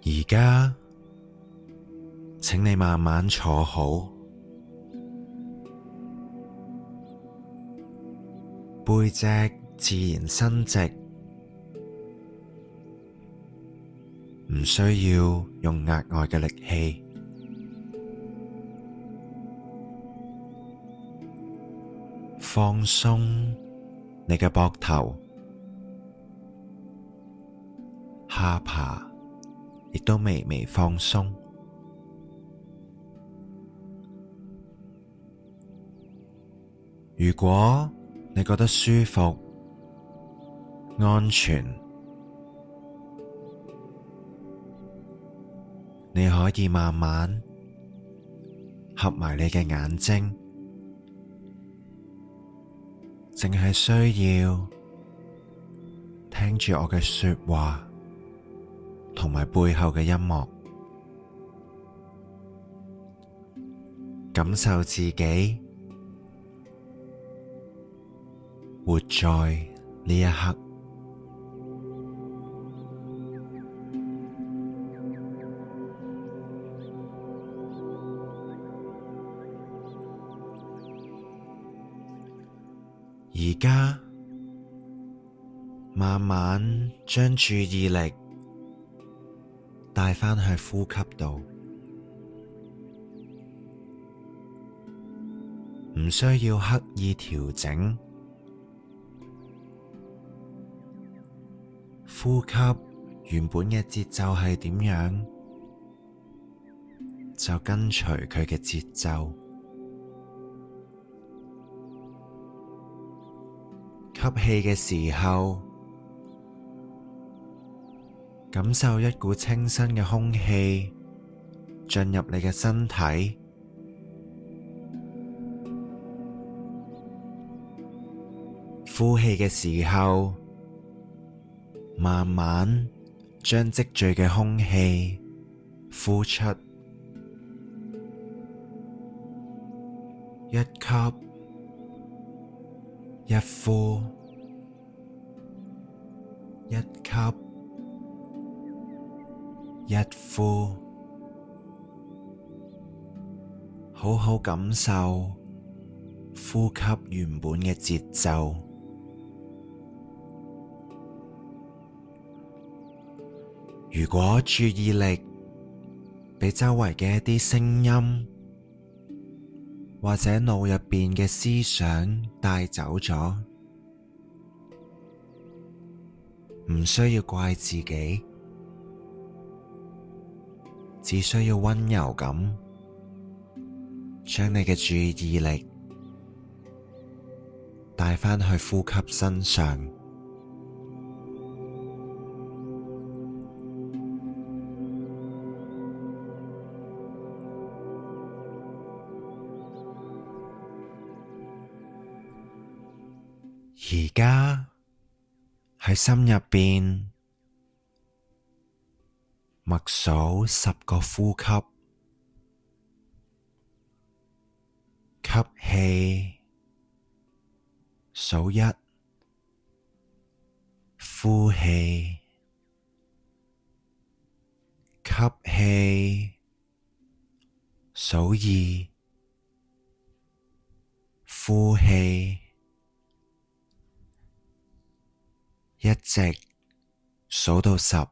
而家，請你慢慢坐好，背脊自然伸直，唔需要用額外嘅力氣。放鬆你嘅膊頭，下巴亦都微微放鬆。如果你覺得舒服、安全，你可以慢慢合埋你嘅眼睛，淨係需要聽住我嘅說話，同埋背後嘅音樂，感受自己活在呢一刻。而家慢慢將注意力帶返去呼吸度，唔需要刻意調整。呼吸原本嘅節奏係點樣，就跟隨佢嘅節奏。吸氣嘅時候，感受一股清新嘅空氣進入你嘅身體。呼氣嘅時候，慢慢將積聚嘅空氣呼出。一吸一呼，一吸一呼，好好感受呼吸原本嘅節奏。如果注意力被周圍嘅一啲聲音或者腦入邊嘅思想帶走咗，唔需要怪自己，只需要溫柔咁將你嘅注意力帶返去呼吸身上。而家喺心入邊默數10個呼吸，吸氣數1，呼氣，吸氣數2，呼氣，一直數到10。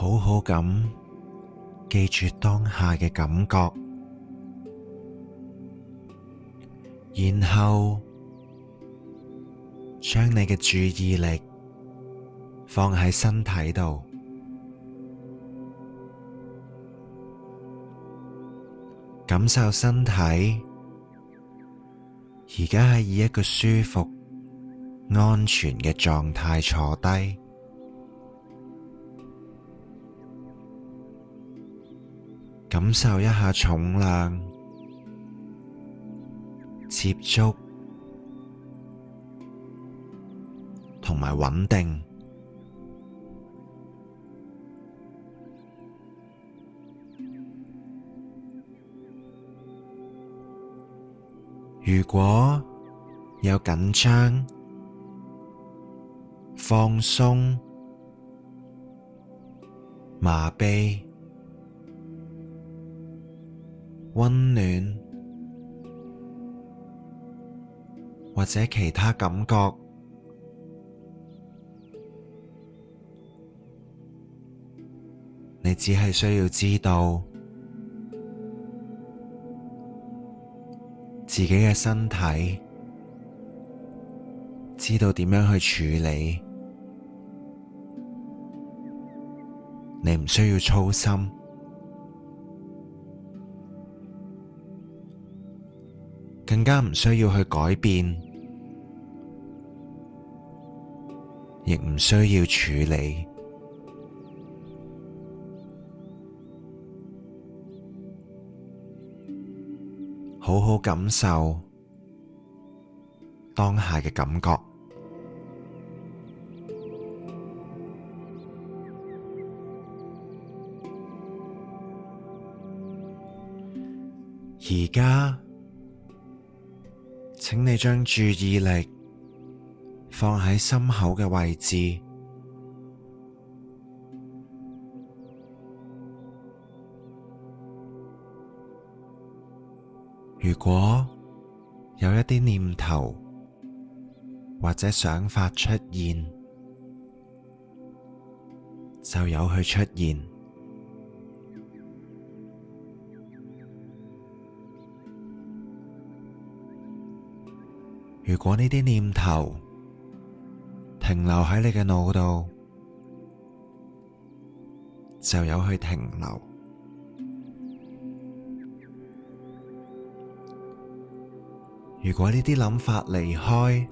好好咁記住當下嘅感覺，然後將你嘅注意力放喺身體度，感受身體而家係以一個舒服、安全嘅狀態坐低，感受一下重量、接觸同埋穩定。如果有緊張、放鬆、麻痹、溫暖或者其他感覺，你只係需要知道自己嘅身體，知道點樣去處理，你唔需要操心，更加唔需要去改變，亦唔需要處理。好好感受當下嘅感覺。而家，請你將注意力放喺心口嘅位置，如果有一啲念頭或者想法出現，就由佢出現。如果呢啲念頭停留喺你嘅腦度，就由佢停留。如果呢啲諗法離開，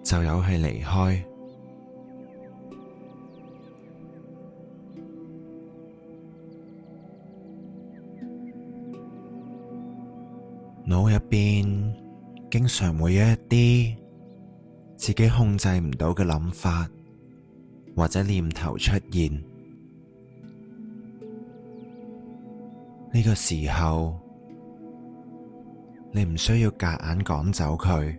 就由佢離開。腦入邊經常會有一啲自己控制唔到嘅諗法或者念頭出現，呢個時候你唔需要夾硬趕走佢，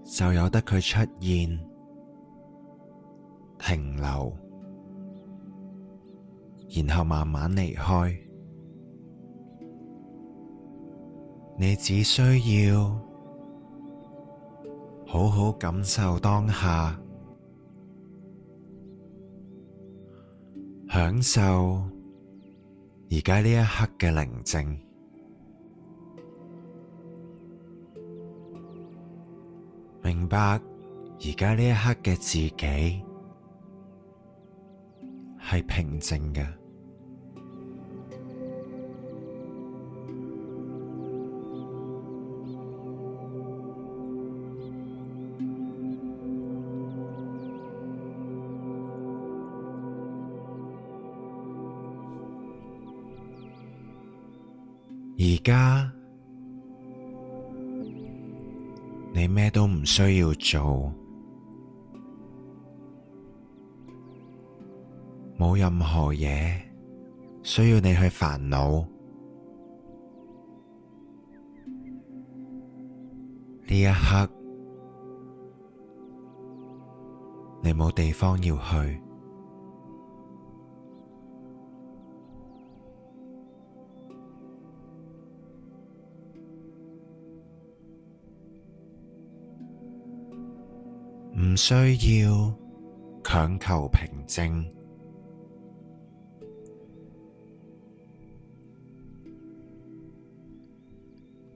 就由得佢出現、停留，然後慢慢離開。你只需要好好感受當下，享受而家呢一刻嘅寧靜，明白而家呢一刻嘅自己係平靜嘅。而家你咩都唔需要做，冇任何嘢需要你去煩惱。呢一刻你冇地方要去。唔需要強求平靜，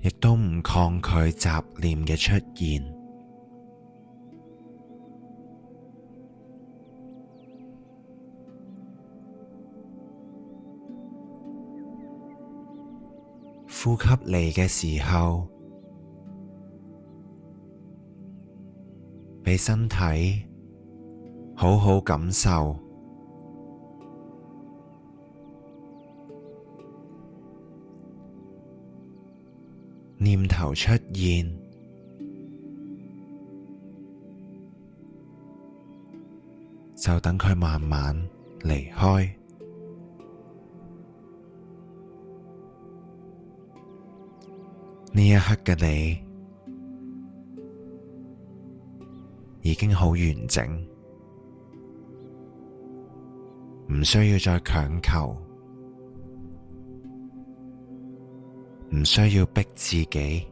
亦都唔抗拒雜念嘅出現。呼吸嚟嘅時候，俾身體好好感受。念頭出現，就等佢慢慢離開。呢一刻嘅你已經好完整，唔需要再強求，唔需要逼自己，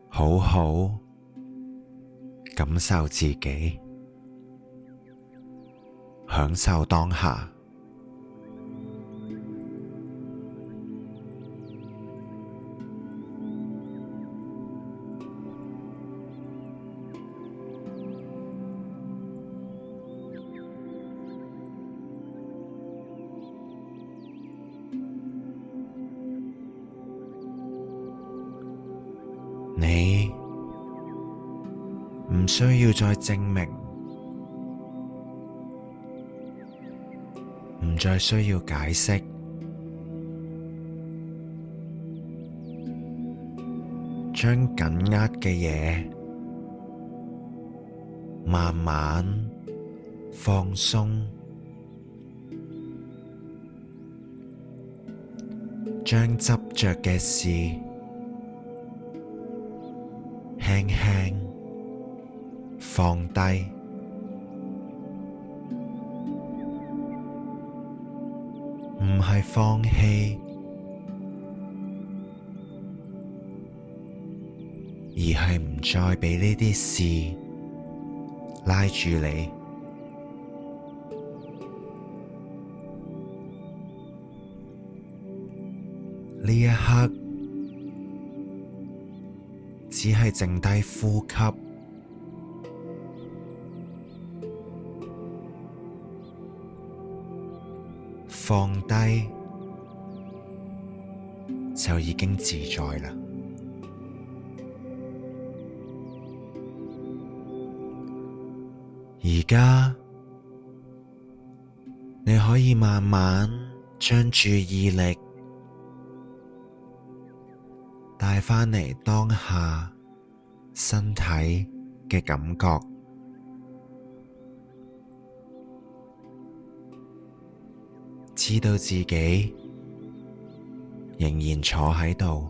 好好感受自己，享受當下。你唔需要再證明，唔再需要解釋，將緊握嘅嘢慢慢放鬆，將執着嘅事輕輕放低，唔係放棄，而係唔再俾呢啲事拉住你。呢一刻只係剩低呼吸，放低就已經自在啦。而家你可以慢慢將注意力帶返嚟當下身體嘅感覺，知道自己仍然坐喺度，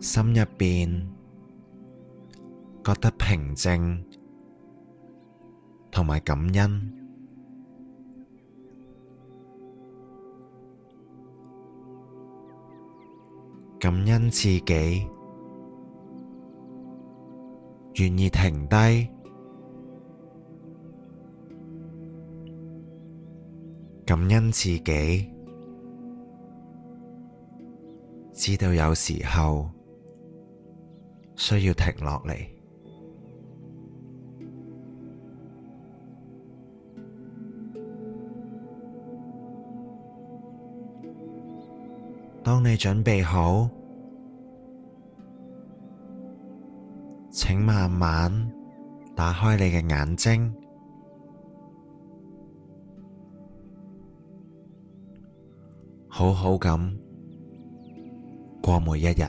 心入邊覺得平靜同埋感恩。感恩自己願意停低，感恩自己知道有時候需要停落嚟。當你準備好，請慢慢打開你嘅眼睛，好好咁過每一日。